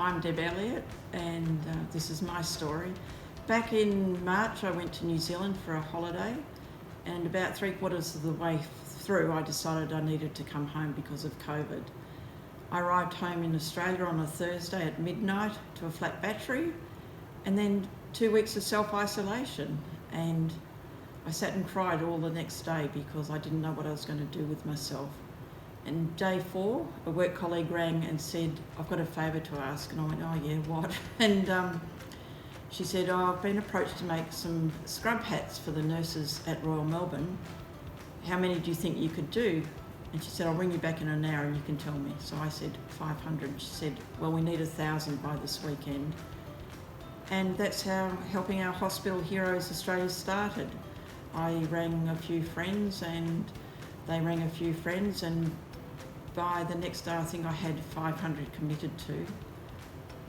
I'm Deb Elliot, and this is my story. Back in March, I went to New Zealand for a holiday, and about 3/4 of the way through, I decided I needed to come home because of COVID. I arrived home in Australia on a Thursday at midnight to a flat battery, and then 2 weeks of self-isolation. And I sat and cried all the next day because I didn't know what I was going to do with myself. And day 4, a work colleague rang and said, "I've got a favour to ask." And I went, "Oh yeah, what?" And she said, "Oh, I've been approached to make some scrub hats for the nurses at Royal Melbourne. How many do you think you could do?" And she said, "I'll ring you back in an hour and you can tell me." So I said 500. She said, "Well, we need 1,000 by this weekend." And that's how Helping Our Hospital Heroes Australia started. I rang a few friends and they rang a few friends, and by the next day I think I had 500 committed to.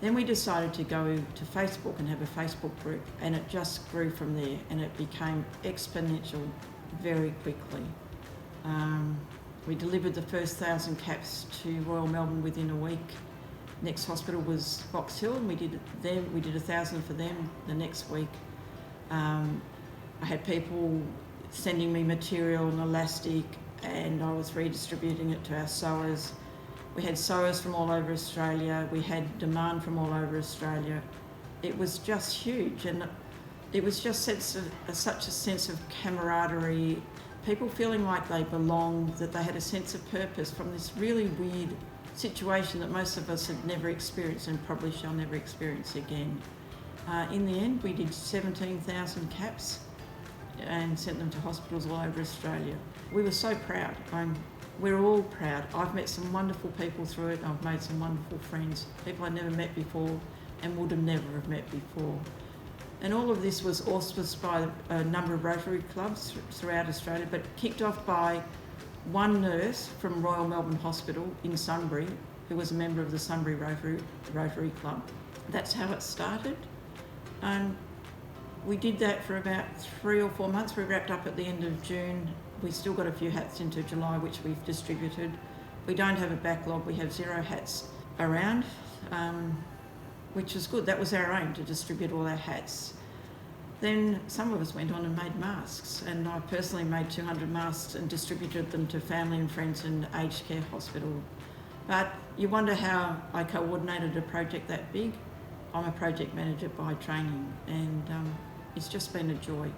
Then we decided to go to Facebook and have a Facebook group, and it just grew from there, and it became exponential very quickly. We delivered the first 1,000 caps to Royal Melbourne within a week. Next hospital was Box Hill, and we did 1,000 for them the next week. I had people sending me material and elastic, and I was redistributing it to our sewers. We had sewers from all over Australia. We had demand from all over Australia. It was just huge, and it was just such a sense of camaraderie, people feeling like they belonged, that they had a sense of purpose from this really weird situation that most of us had never experienced and probably shall never experience again. In the end, we did 17,000 caps and sent them to hospitals all over Australia. We were so proud. We're all proud. I've met some wonderful people through it. I've made some wonderful friends, people I never met before and would have never have met before. And all of this was auspiced by a number of Rotary clubs throughout Australia, but kicked off by one nurse from Royal Melbourne Hospital in Sunbury, who was a member of the Sunbury Rotary Club. That's how it started. We did that for about 3 or 4 months. We wrapped up at the end of June. We still got a few hats into July, which we've distributed. We don't have a backlog. We have 0 hats around, which is good. That was our aim, to distribute all our hats. Then some of us went on and made masks, and I personally made 200 masks and distributed them to family and friends in aged care hospital. But you wonder how I coordinated a project that big. I'm a project manager by training, and it's just been a joy.